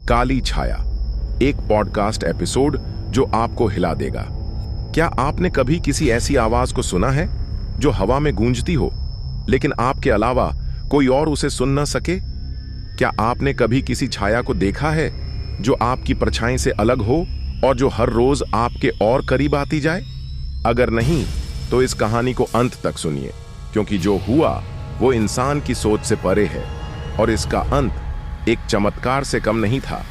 काली छाया, एक podcast episode जो आपको हिला देगा। क्या आपने कभी किसी ऐसी आवाज को सुना है जो हवा में गूंजती हो, लेकिन आपके अलावा कोई और उसे सुन न सके? क्या आपने कभी किसी छाया को देखा है जो आपकी परछाई से अलग हो और जो हर रोज आपके और करीब आती जाए? अगर नहीं, तो इस कहानी को अंत तक सुनिए, क्योंकि जो हुआ वो इंसान की सोच से परे है और इसका अंत एक चमत्कार से कम नहीं था।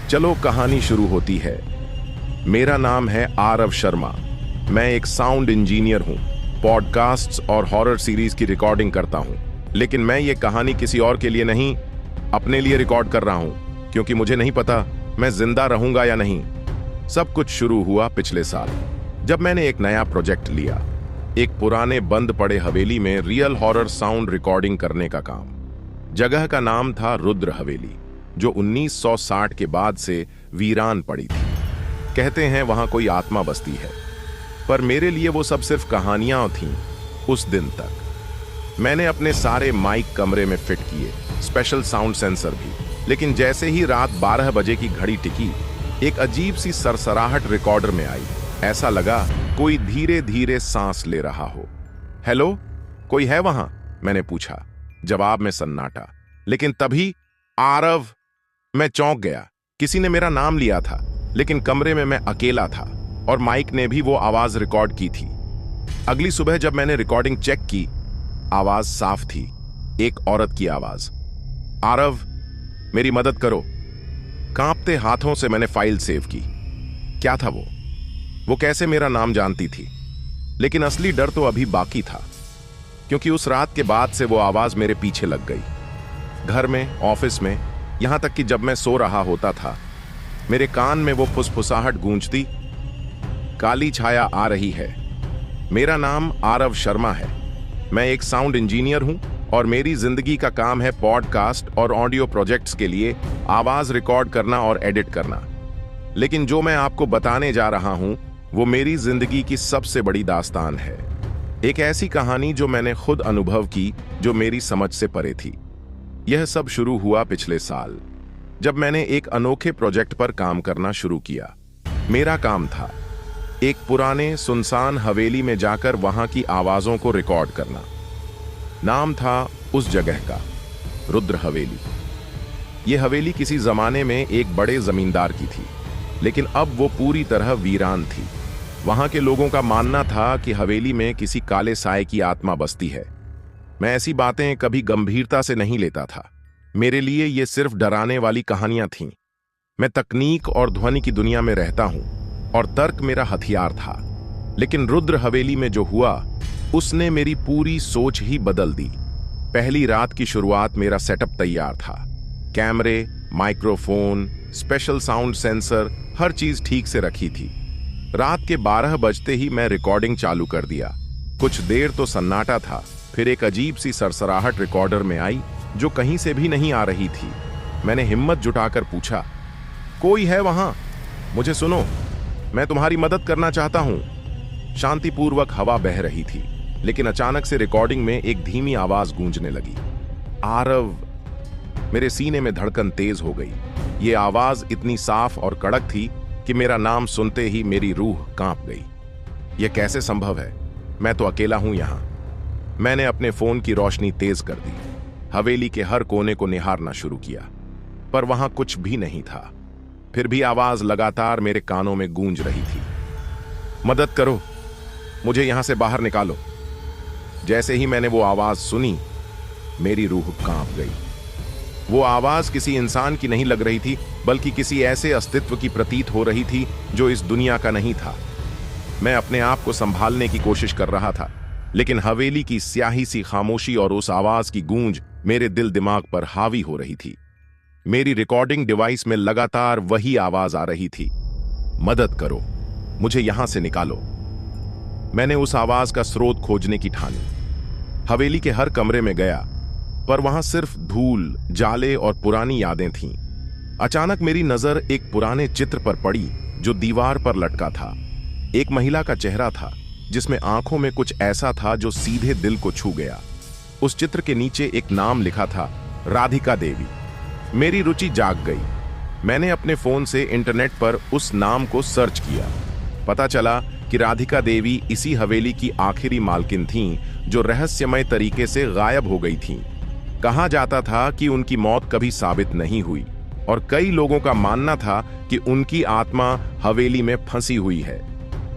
चलो कहानी शुरू होती है। मेरा नाम है आरव शर्मा। मैं एक साउंड इंजीनियर हूं, पॉडकास्ट्स और हॉरर सीरीज की रिकॉर्डिंग करता हूं। लेकिन मैं ये कहानी किसी और के लिए नहीं, अपने लिए रिकॉर्ड कर रहा हूं, क्योंकि मुझे नहीं पता मैं जिंदा रहूंगा या नहीं। सब कुछ शुरू हुआ पिछले साल, जब मैंने एक नया प्रोजेक्ट लिया, एक पुराने बंद पड़े हवेली में रियल हॉरर साउंड रिकॉर्डिंग करने का काम। जगह का नाम था रुद्र हवेली, जो 1960 के बाद से वीरान पड़ी थी। कहते हैं वहां कोई आत्मा बसती है, पर मेरे लिए वो सब सिर्फ कहानियां थीं। उस दिन तक मैंने अपने सारे माइक कमरे में फिट किए, स्पेशल साउंड सेंसर भी। लेकिन जैसे ही रात 12 बजे की घड़ी टिकी, एक अजीब सी सरसराहट रिकॉर्डर में आई। ऐसा लगा कोई धीरे धीरे सांस ले रहा हो। हेलो, कोई है वहां? मैंने पूछा। जवाब में सन्नाटा। लेकिन तभी आरव! मैं चौंक गया। किसी ने मेरा नाम लिया था, लेकिन कमरे में मैं अकेला था और माइक ने भी वो आवाज रिकॉर्ड की थी। अगली सुबह जब मैंने रिकॉर्डिंग चेक की, आवाज साफ थी, एक औरत की आवाज। आरव, मेरी मदद करो। कांपते हाथों से मैंने फाइल सेव की। क्या था वो कैसे मेरा नाम जानती थी? लेकिन असली डर तो अभी बाकी था, क्योंकि उस रात के बाद से वो आवाज मेरे पीछे लग गई। घर में, ऑफिस में, यहां तक कि जब मैं सो रहा होता था, मेरे कान में वो फुसफुसाहट गूंजती। काली छाया आ रही है। मेरा नाम आरव शर्मा है। मैं एक साउंड इंजीनियर हूं और मेरी जिंदगी का काम है पॉडकास्ट और ऑडियो प्रोजेक्ट्स के लिए आवाज रिकॉर्ड करना और एडिट करना। लेकिन जो मैं आपको बताने जा रहा हूं, वो मेरी जिंदगी की सबसे बड़ी दास्तान है। एक ऐसी कहानी जो मैंने खुद अनुभव की, जो मेरी समझ से परे थी। यह सब शुरू हुआ पिछले साल, जब मैंने एक अनोखे प्रोजेक्ट पर काम करना शुरू किया। मेरा काम था एक पुराने सुनसान हवेली में जाकर वहां की आवाजों को रिकॉर्ड करना। नाम था उस जगह का रुद्र हवेली। यह हवेली किसी जमाने में एक बड़े जमींदार की थी, लेकिन अब वो पूरी तरह वीरान थी। वहां के लोगों का मानना था कि हवेली में किसी काले साए की आत्मा बसती है। मैं ऐसी बातें कभी गंभीरता से नहीं लेता था। मेरे लिए ये सिर्फ डराने वाली कहानियां थीं। मैं तकनीक और ध्वनि की दुनिया में रहता हूं और तर्क मेरा हथियार था। लेकिन रुद्र हवेली में जो हुआ, उसने मेरी पूरी सोच ही बदल दी। पहली रात की शुरुआत मेरा सेटअप तैयार था। कैमरे, माइक्रोफोन, स्पेशल साउंड सेंसर, हर चीज ठीक से रखी थी। रात के 12 बजते ही मैं रिकॉर्डिंग चालू कर दिया। कुछ देर तो सन्नाटा था, फिर एक अजीब सी सरसराहट रिकॉर्डर में आई, जो कहीं से भी नहीं आ रही थी। मैंने हिम्मत जुटाकर पूछा, कोई है वहां? मुझे सुनो, मैं तुम्हारी मदद करना चाहता हूं। शांतिपूर्वक हवा बह रही थी, लेकिन अचानक से रिकॉर्डिंग में एक धीमी आवाज गूंजने लगी। आरव! मेरे सीने में धड़कन तेज हो गई। ये आवाज इतनी साफ और कड़क थी कि मेरा नाम सुनते ही मेरी रूह कांप गई। यह कैसे संभव है? मैं तो अकेला हूं यहां। मैंने अपने फोन की रोशनी तेज कर दी, हवेली के हर कोने को निहारना शुरू किया, पर वहां कुछ भी नहीं था। फिर भी आवाज लगातार मेरे कानों में गूंज रही थी। मदद करो, मुझे यहां से बाहर निकालो। जैसे ही मैंने वो आवाज सुनी, मेरी रूह कांप गई। वो आवाज किसी इंसान की नहीं लग रही थी, बल्कि किसी ऐसे अस्तित्व की प्रतीत हो रही थी जो इस दुनिया का नहीं था। मैं अपने आप को संभालने की कोशिश कर रहा था, लेकिन हवेली की स्याही सी खामोशी और उस आवाज की गूंज मेरे दिल दिमाग पर हावी हो रही थी। मेरी रिकॉर्डिंग डिवाइस में लगातार वही आवाज आ रही थी, मदद करो, मुझे यहां से निकालो। मैंने उस आवाज का स्रोत खोजने की ठानी। हवेली के हर कमरे में गया, पर वहां सिर्फ धूल, जाले और पुरानी यादें थीं। अचानक मेरी नजर एक पुराने चित्र पर पड़ी, जो दीवार पर लटका था। एक महिला का चेहरा था, जिसमें आंखों में कुछ ऐसा था जो सीधे दिल को छू गया। उस चित्र के नीचे एक नाम लिखा था, राधिका देवी। मेरी रुचि जाग गई। मैंने अपने फोन से इंटरनेट पर उस नाम को सर्च किया। पता चला कि राधिका देवी इसी हवेली की आखिरी मालकिन थीं जो रहस्यमय तरीके से गायब हो गई थीं। कहा जाता था कि उनकी मौत कभी साबित नहीं हुई और कई लोगों का मानना था कि उनकी आत्मा हवेली में फंसी हुई है।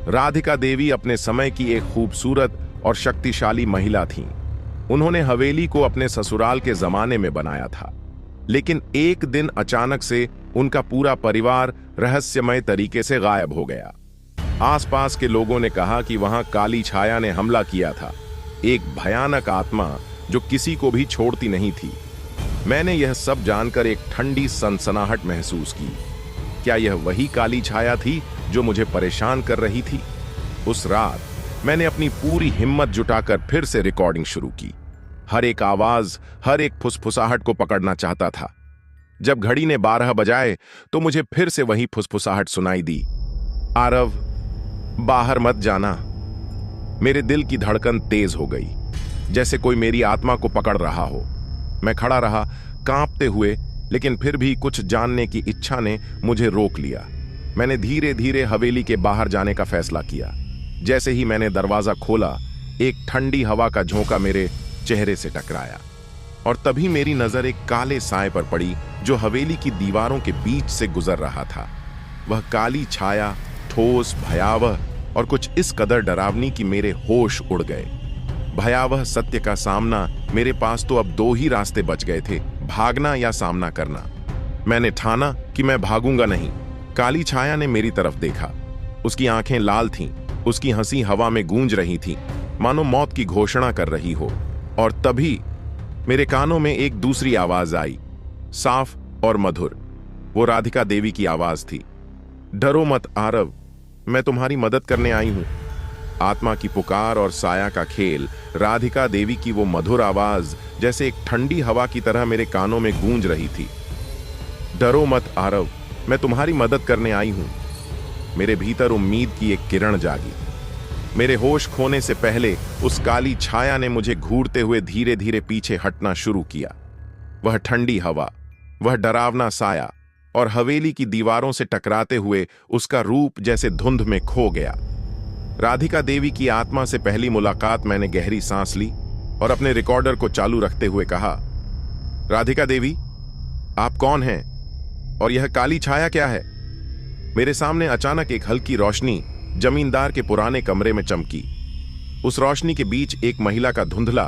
राधिका देवी अपने समय की एक खूबसूरत और शक्तिशाली महिला थीं। उन्होंने हवेली को अपने ससुराल के जमाने में बनाया था, लेकिन एक दिन अचानक से उनका पूरा परिवार रहस्यमय तरीके से गायब हो गया। आसपास के लोगों ने कहा कि वहां काली छाया ने हमला किया था, एक भयानक आत्मा जो किसी को भी छोड़ती नहीं थी। मैंने यह सब जानकर एक ठंडी सनसनाहट महसूस की। क्या यह वही काली छाया थी जो मुझे परेशान कर रही थी? उस रात मैंने अपनी पूरी हिम्मत जुटाकर फिर से रिकॉर्डिंग शुरू की। हर एक आवाज, हर एक फुसफुसाहट को पकड़ना चाहता था। जब घड़ी ने 12 बजाए तो मुझे फिर से वही फुसफुसाहट सुनाई दी, आरव, बाहर मत जाना। मेरे दिल की धड़कन तेज हो गई, जैसे कोई मेरी आत्मा को पकड़ रहा हो। मैं खड़ा रहा, कांपते हुए, लेकिन फिर भी कुछ जानने की इच्छा ने मुझे रोक लिया। मैंने धीरे धीरे हवेली के बाहर जाने का फैसला किया। जैसे ही मैंने दरवाजा खोला, एक ठंडी हवा का झोंका मेरे चेहरे से टकराया और तभी मेरी नजर एक काले साए पर पड़ी जो हवेली की दीवारों के बीच से गुजर रहा था। वह काली छाया ठोस, भयावह और कुछ इस कदर डरावनी कि मेरे होश उड़ गए। भयावह सत्य का सामना, मेरे पास तो अब 2 ही रास्ते बच गए थे, भागना या सामना करना। मैंने ठाना कि मैं भागूंगा नहीं। काली छाया ने मेरी तरफ देखा। उसकी आंखें लाल थीं, उसकी हंसी हवा में गूंज रही थी, मानो मौत की घोषणा कर रही हो। और तभी मेरे कानों में एक दूसरी आवाज आई, साफ और मधुर। वो राधिका देवी की आवाज थी। डरो मत आरव, मैं तुम्हारी मदद करने आई हूं। आत्मा की पुकार और साया का खेल, राधिका देवी की वो मधुर आवाज जैसे एक ठंडी हवा की तरह मेरे कानों में गूंज रही थी। डरो मत आरव, मैं तुम्हारी मदद करने आई हूं। मेरे भीतर उम्मीद की एक किरण जागी। मेरे होश खोने से पहले उस काली छाया ने मुझे घूरते हुए धीरे धीरे पीछे हटना शुरू किया। वह ठंडी हवा, वह डरावना साया और हवेली की दीवारों से टकराते हुए उसका रूप जैसे धुंध में खो गया। राधिका देवी की आत्मा से पहली मुलाकात मैंने गहरी सांस ली और अपने रिकॉर्डर को चालू रखते हुए कहा, राधिका देवी, आप कौन हैं और यह काली छाया क्या है? मेरे सामने अचानक एक हल्की रोशनी जमींदार के पुराने कमरे में चमकी। उस रोशनी के बीच एक महिला का धुंधला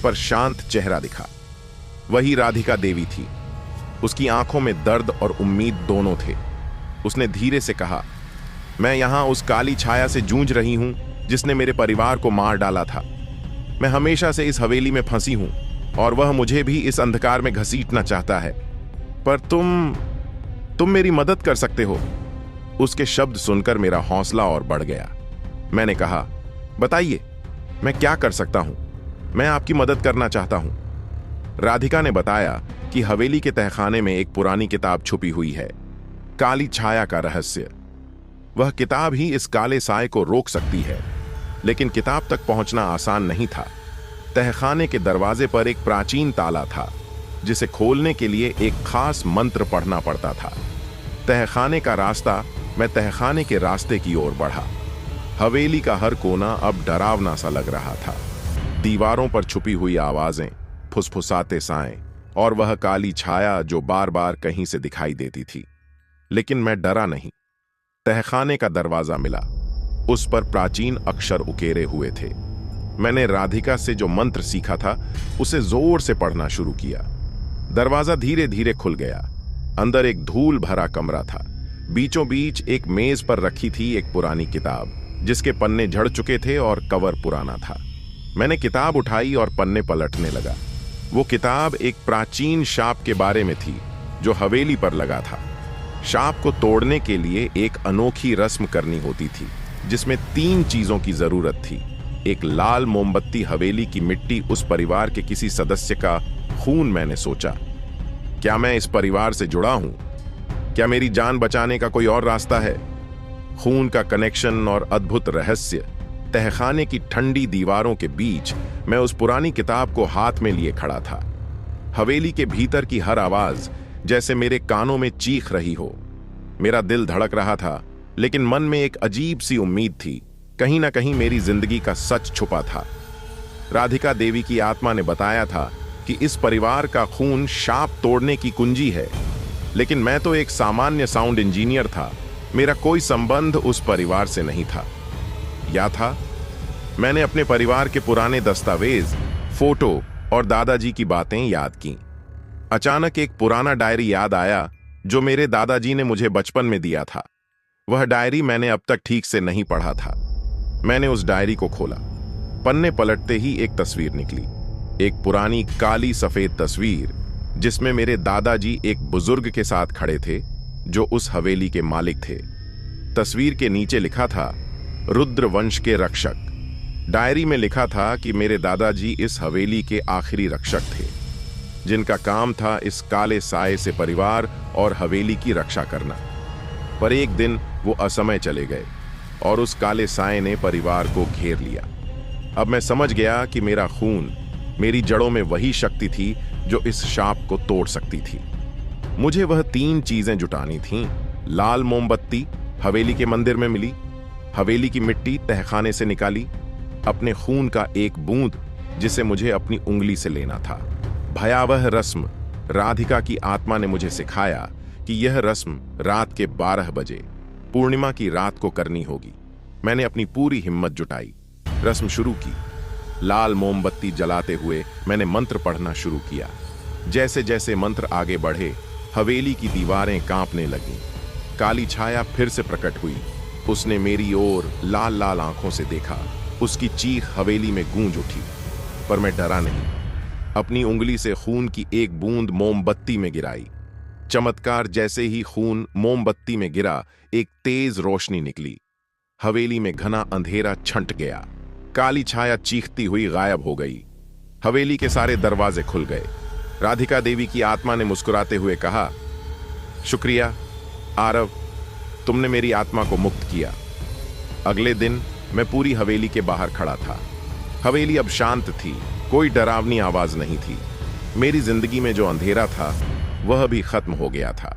पर शांत चेहरा दिखा। वही राधिका देवी थी। उसकी आंखों में दर्द और उम्मीद दोनों थे। उसने धीरे से कहा, मैं यहां उस काली छाया से जूझ रही हूं जिसने मेरे परिवार को मार डाला था। मैं हमेशा से इस हवेली में फंसी हूं और वह मुझे भी इस अंधकार में घसीटना चाहता है, पर तुम मेरी मदद कर सकते हो। उसके शब्द सुनकर मेरा हौसला और बढ़ गया। मैंने कहा, बताइए, मैं क्या कर सकता हूं? मैं आपकी मदद करना चाहता हूं। राधिका ने बताया कि हवेली के तहखाने में एक पुरानी किताब छुपी हुई है, काली छाया का रहस्य। वह किताब ही इस काले साए को रोक सकती है, लेकिन किताब तक पहुंचना आसान नहीं था। तहखाने के दरवाजे पर एक प्राचीन ताला था, जिसे खोलने के लिए एक खास मंत्र पढ़ना पड़ता था। तहखाने का रास्ता, मैं तहखाने के रास्ते की ओर बढ़ा। हवेली का हर कोना अब डरावना सा लग रहा था। दीवारों पर छुपी हुई आवाजें, फुसफुसाते साए और वह काली छाया जो बार बार कहीं से दिखाई देती थी। लेकिन मैं डरा नहीं। तहखाने का दरवाजा मिला। उस पर प्राचीन अक्षर उकेरे हुए थे। मैंने राधिका से जो मंत्र सीखा था उसे जोर से पढ़ना शुरू किया। दरवाजा धीरे धीरे खुल गया। अंदर एक धूल भरा कमरा था। बीचों बीच एक मेज पर रखी थी एक पुरानी किताब, जिसके पन्ने झड़ चुके थे और कवर पुराना था। मैंने किताब उठाई और पन्ने पलटने लगा। वो किताब एक प्राचीन शाप के बारे में थी जो हवेली पर लगा था। शाप को तोड़ने के लिए एक अनोखी रस्म करनी होती थी, जिसमें 3 चीजों की जरूरत थी। एक लाल मोमबत्ती, हवेली की मिट्टी, उस परिवार के किसी सदस्य का खून। मैंने सोचा, क्या मैं इस परिवार से जुड़ा हूं? क्या मेरी जान बचाने का कोई और रास्ता है? खून का कनेक्शन और अद्भुत रहस्य। तहखाने की ठंडी दीवारों के बीच मैं उस पुरानी किताब को हाथ में लिए खड़ा था। हवेली के भीतर की हर आवाज जैसे मेरे कानों में चीख रही हो। मेरा दिल धड़क रहा था, लेकिन मन में एक अजीब सी उम्मीद थी। कहीं ना कहीं मेरी जिंदगी का सच छुपा था। राधिका देवी की आत्मा ने बताया था कि इस परिवार का खून शाप तोड़ने की कुंजी है, लेकिन मैं तो एक सामान्य साउंड इंजीनियर था। मेरा कोई संबंध उस परिवार से नहीं था। या था? मैंने अपने परिवार के पुराने दस्तावेज, फोटो और दादाजी की बातें याद की। अचानक एक पुराना डायरी याद आया जो मेरे दादाजी ने मुझे बचपन में दिया था। वह डायरी मैंने अब तक ठीक से नहीं पढ़ा था। मैंने उस डायरी को खोला। पन्ने पलटते ही एक तस्वीर निकली, एक पुरानी काली सफेद तस्वीर जिसमें मेरे दादाजी एक बुजुर्ग के साथ खड़े थे जो उस हवेली के मालिक थे। तस्वीर के नीचे लिखा था, रुद्र वंश के रक्षक। डायरी में लिखा था कि मेरे दादाजी इस हवेली के आखिरी रक्षक थे, जिनका काम था इस काले साए से परिवार और हवेली की रक्षा करना। पर एक दिन वो असमय चले गए और उस काले साए ने परिवार को घेर लिया। अब मैं समझ गया कि मेरा खून, मेरी जड़ों में वही शक्ति थी जो इस शाप को तोड़ सकती थी। मुझे वह 3 चीजें जुटानी थीं। लाल मोमबत्ती हवेली के मंदिर में मिली, हवेली की मिट्टी तहखाने से निकाली, अपने खून का एक बूंद जिसे मुझे अपनी उंगली से लेना था। भयावह रस्म। राधिका की आत्मा ने मुझे सिखाया कि यह रस्म रात के 12 बजे पूर्णिमा की रात को करनी होगी। मैंने अपनी पूरी हिम्मत जुटाई, रस्म शुरू की। लाल मोमबत्ती जलाते हुए मैंने मंत्र पढ़ना शुरू किया। जैसे जैसे मंत्र आगे बढ़े, हवेली की दीवारें कांपने लगीं। काली छाया फिर से प्रकट हुई। उसने मेरी ओर लाल लाल आंखों से देखा। उसकी चीख हवेली में गूंज उठी, पर मैं डरा नहीं। अपनी उंगली से खून की एक बूंद मोमबत्ती में गिराई। चमत्कार जैसे ही खून मोमबत्ती में गिरा, एक तेज रोशनी निकली। हवेली में घना अंधेरा छंट गया। काली छाया चीखती हुई गायब हो गई। हवेली के सारे दरवाजे खुल गए। राधिका देवी की आत्मा ने मुस्कुराते हुए कहा, शुक्रिया आरव, तुमने मेरी आत्मा को मुक्त किया। अगले दिन मैं पूरी हवेली के बाहर खड़ा था। हवेली अब शांत थी, कोई डरावनी आवाज नहीं थी। मेरी जिंदगी में जो अंधेरा था वह भी खत्म हो गया था।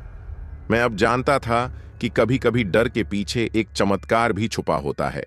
मैं अब जानता था कि कभी कभी डर के पीछे एक चमत्कार भी छुपा होता है।